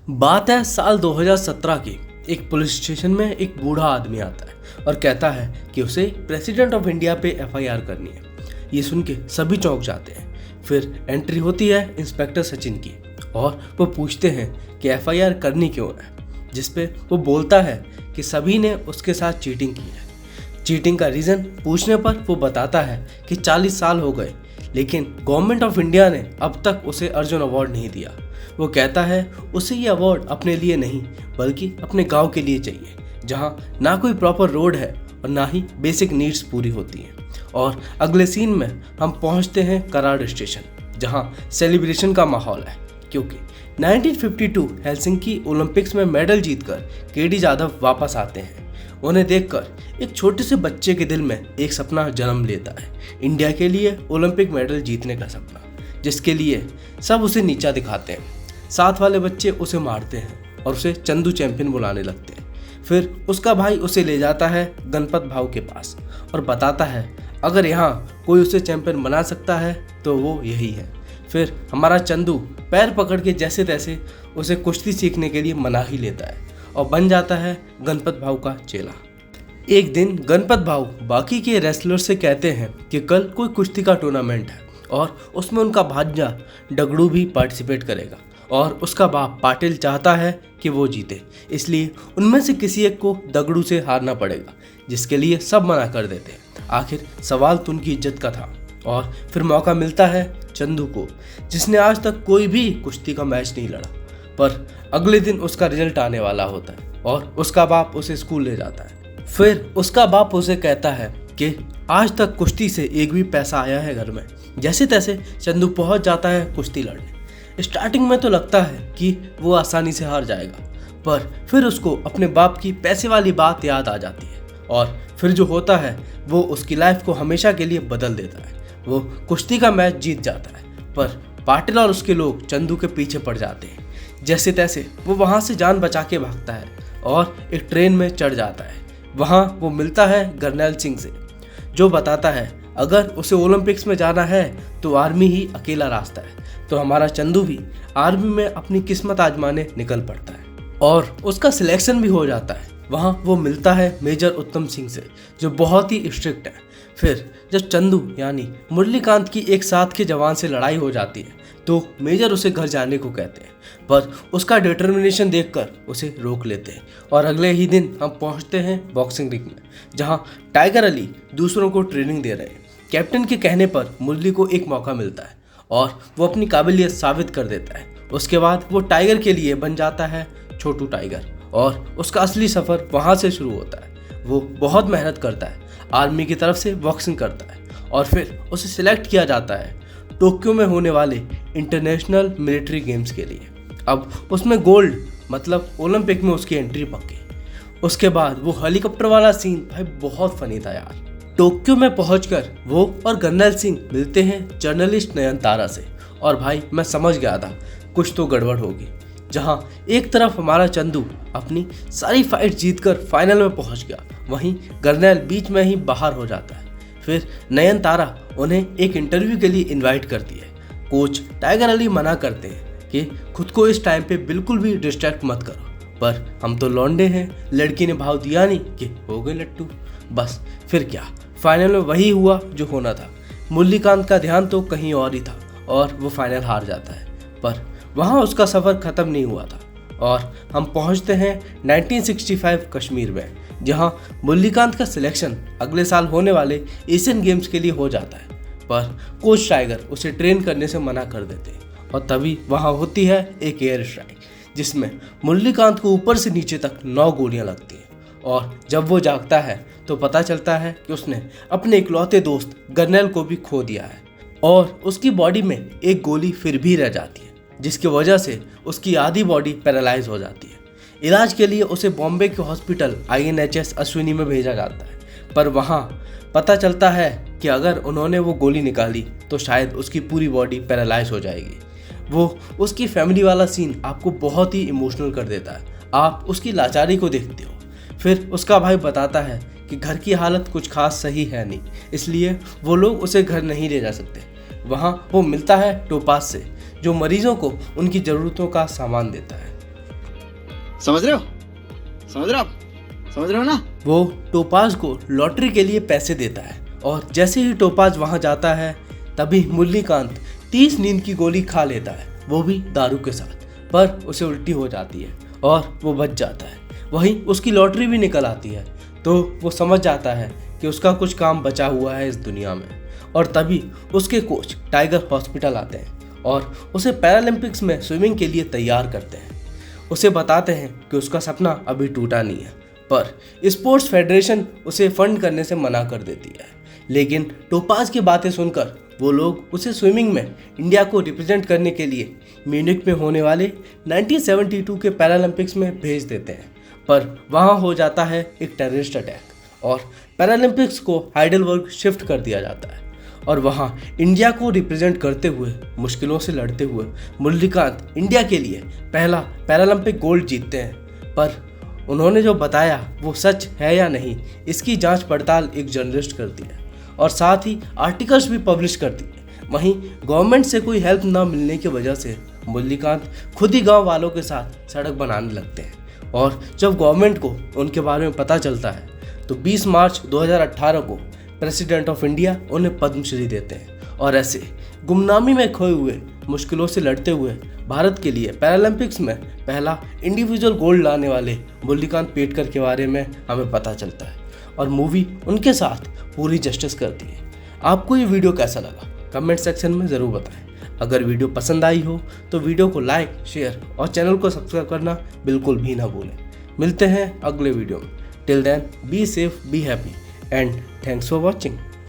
बात है साल 2017 की। एक पुलिस स्टेशन में एक बूढ़ा आदमी आता है और कहता है कि उसे प्रेसिडेंट ऑफ इंडिया पे एफआईआर करनी है। ये सुन के सभी चौंक जाते हैं। फिर एंट्री होती है इंस्पेक्टर सचिन की और वो पूछते हैं कि एफआईआर करनी क्यों है, जिसपे वो बोलता है कि सभी ने उसके साथ चीटिंग की है। चीटिंग का रीज़न पूछने पर वो बताता है कि 40 साल हो गए लेकिन गवर्नमेंट ऑफ इंडिया ने अब तक उसे अर्जुन अवार्ड नहीं दिया। वो कहता है उसे ये अवार्ड अपने लिए नहीं बल्कि अपने गांव के लिए चाहिए, जहां ना कोई प्रॉपर रोड है और ना ही बेसिक नीड्स पूरी होती हैं। और अगले सीन में हम पहुंचते हैं कराड़ स्टेशन, जहां सेलिब्रेशन का माहौल है क्योंकि 1952 हेलसिंकी ओलंपिक्स में मेडल जीतकर केडी जाधव वापस आते हैं। उन्हें देखकर एक छोटे से बच्चे के दिल में एक सपना जन्म लेता है, इंडिया के लिए ओलंपिक मेडल जीतने का सपना, जिसके लिए सब उसे नीचा दिखाते हैं। साथ वाले बच्चे उसे मारते हैं और उसे चंदू चैंपियन बुलाने लगते हैं। फिर उसका भाई उसे ले जाता है गणपत भाव के पास और बताता है अगर यहाँ कोई उसे चैंपियन बना सकता है तो वो यही है। फिर हमारा चंदू पैर पकड़ के जैसे तैसे उसे कुश्ती सीखने के लिए मना ही लेता है और बन जाता है गणपत भाव का चेला। एक दिन गणपत भाव बाकी के रेसलर से कहते हैं कि कल कोई कुश्ती का टूर्नामेंट है और उसमें उनका भांजा डगड़ू भी पार्टिसिपेट करेगा और उसका बाप पाटिल चाहता है कि वो जीते, इसलिए उनमें से किसी एक को दगड़ू से हारना पड़ेगा, जिसके लिए सब मना कर देते हैं। आखिर सवाल तो उनकी इज्जत का था और फिर मौका मिलता है चंदू को, जिसने आज तक कोई भी कुश्ती का मैच नहीं लड़ा। पर अगले दिन उसका रिजल्ट आने वाला होता है और उसका बाप उसे स्कूल ले जाता है। फिर उसका बाप उसे कहता है कि आज तक कुश्ती से एक भी पैसा आया है घर में। जैसे तैसे चंदू पहुंच जाता है कुश्ती लड़ने। स्टार्टिंग में तो लगता है कि वो आसानी से हार जाएगा, पर फिर उसको अपने बाप की पैसे वाली बात याद आ जाती है और फिर जो होता है वो उसकी लाइफ को हमेशा के लिए बदल देता है। वो कुश्ती का मैच जीत जाता है, पर पाटिल और उसके लोग चंदू के पीछे पड़ जाते हैं। जैसे तैसे वो वहाँ से जान बचा के भागता है और एक ट्रेन में चढ़ जाता है। वहाँ वो मिलता है गरनैल सिंह से, जो बताता है अगर उसे ओलंपिक्स में जाना है तो आर्मी ही अकेला रास्ता है। तो हमारा चंदू भी आर्मी में अपनी किस्मत आजमाने निकल पड़ता है और उसका सिलेक्शन भी हो जाता है। वहाँ वो मिलता है मेजर उत्तम सिंह से, जो बहुत ही स्ट्रिक्ट है। फिर जब चंदू यानी मुरलीकांत की एक साथ के जवान से लड़ाई हो जाती है तो मेजर उसे घर जाने को कहते हैं, पर उसका डिटर्मिनेशन देखकर उसे रोक लेते हैं। और अगले ही दिन हम पहुंचते हैं बॉक्सिंग रिंग में, जहां टाइगर अली दूसरों को ट्रेनिंग दे रहे हैं। कैप्टन के कहने पर मुरली को एक मौका मिलता है और वो अपनी काबिलियत साबित कर देता है। उसके बाद वो टाइगर के लिए बन जाता है छोटू टाइगर और उसका असली सफ़र वहाँ से शुरू होता है। वो बहुत मेहनत करता है, आर्मी की तरफ से बॉक्सिंग करता है और फिर उसे सिलेक्ट किया जाता है टोक्यो में होने वाले इंटरनेशनल मिलिट्री गेम्स के लिए। अब उसमें गोल्ड मतलब ओलंपिक में उसकी एंट्री पक्की। उसके बाद वो हेलीकॉप्टर वाला सीन भाई बहुत फनी था यार। टोक्यो में पहुंचकर वो और गरनैल सिंह मिलते हैं जर्नलिस्ट नयनतारा से और भाई मैं समझ गया था कुछ तो गड़बड़ होगी। जहां एक तरफ हमारा चंदू अपनी सारी फाइट जीतकर फाइनल में पहुंच गया, वहीं गरनैल बीच में ही बाहर हो जाता है। फिर नयनतारा उन्हें एक इंटरव्यू के लिए इनवाइट करती है। कोच टाइगर अली मना करते हैं कि खुद को इस टाइम पे बिल्कुल भी डिस्ट्रैक्ट मत करो, पर हम तो लौंडे हैं, लड़की ने भाव दिया नहीं कि हो गए लट्टू। बस फिर क्या, फाइनल में वही हुआ जो होना था। मुरलीकांत का ध्यान तो कहीं और ही था और वो फाइनल हार जाता है, पर वहाँ उसका सफ़र ख़त्म नहीं हुआ था और हम पहुँचते हैं 1965 कश्मीर में, जहाँ मुरलीकांत का सिलेक्शन अगले साल होने वाले एशियन गेम्स के लिए हो जाता है। पर कोच टाइगर उसे ट्रेन करने से मना कर देते हैं और तभी वहाँ होती है एक एयर स्ट्राइक, जिसमें मुरलीकांत को ऊपर से नीचे तक 9 गोलियाँ लगती हैं। और जब वो जागता है तो पता चलता है कि उसने अपने इकलौते दोस्त गरनैल को भी खो दिया है और उसकी बॉडी में एक गोली फिर भी रह जाती है, जिसकी वजह से उसकी आधी बॉडी पैरालाइज हो जाती है। इलाज के लिए उसे बॉम्बे के हॉस्पिटल INHS अश्विनी में भेजा जाता है, पर वहाँ पता चलता है कि अगर उन्होंने वो गोली निकाली तो शायद उसकी पूरी बॉडी पैरालाइज हो जाएगी। वो उसकी फैमिली वाला सीन आपको बहुत ही इमोशनल कर देता है। आप उसकी लाचारी को देखते हो। फिर उसका भाई बताता है कि घर की हालत कुछ खास सही है नहीं, इसलिए वो लोग उसे घर नहीं ले जा सकते। वहाँ वो मिलता है टोपाज से, जो मरीजों को उनकी ज़रूरतों का सामान देता है। समझ रहे हो? समझ रहे हो आप? समझ रहे हो ना? वो टोपाज को लॉटरी के लिए पैसे देता है और जैसे ही टोपाज वहां जाता है तभी मुरलीकांत 30 नींद की गोली खा लेता है, वो भी दारू के साथ, पर उसे उल्टी हो जाती है और वो बच जाता है। वहीं उसकी लॉटरी भी निकल आती है तो वो समझ जाता है कि उसका कुछ काम बचा हुआ है इस दुनिया में, और तभी उसके कोच टाइगर हॉस्पिटल आते हैं और उसे पैरालंपिक्स में स्विमिंग के लिए तैयार करते हैं। उसे बताते हैं कि उसका सपना अभी टूटा नहीं है, पर स्पोर्ट्स फेडरेशन उसे फंड करने से मना कर देती है। लेकिन टोपाज की बातें सुनकर वो लोग उसे स्विमिंग में इंडिया को रिप्रेजेंट करने के लिए म्यूनिख में होने वाले 1972 के पैरालंपिक्स में भेज देते हैं, पर वहाँ हो जाता है एक टेररिस्ट अटैक और पैरालंपिक्स को हाइडेलबर्ग शिफ्ट कर दिया जाता है। और वहाँ इंडिया को रिप्रेजेंट करते हुए मुश्किलों से लड़ते हुए मुरलीकांत इंडिया के लिए पहला पैरालंपिक गोल्ड जीतते हैं, पर उन्होंने जो बताया वो सच है या नहीं इसकी जांच पड़ताल एक जर्नलिस्ट करती है और साथ ही आर्टिकल्स भी पब्लिश करती है। वहीं गवर्नमेंट से कोई हेल्प ना मिलने की वजह से मुरलीकांत खुद ही गांव वालों के साथ सड़क बनाने लगते हैं, और जब गवर्नमेंट को उनके बारे में पता चलता है तो 20 मार्च 2018 को प्रेसिडेंट ऑफ इंडिया उन्हें पद्मश्री देते हैं। और ऐसे गुमनामी में खोए हुए मुश्किलों से लड़ते हुए भारत के लिए पैरालंपिक्स में पहला इंडिविजुअल गोल्ड लाने वाले मुरलीकांत पेटकर के बारे में हमें पता चलता है और मूवी उनके साथ पूरी जस्टिस करती है। आपको ये वीडियो कैसा लगा कमेंट सेक्शन में ज़रूर बताएं। अगर वीडियो पसंद आई हो तो वीडियो को लाइक, शेयर और चैनल को सब्सक्राइब करना बिल्कुल भी ना भूलें। मिलते हैं अगले वीडियो में। Till then be safe, be happy and thanks for watching.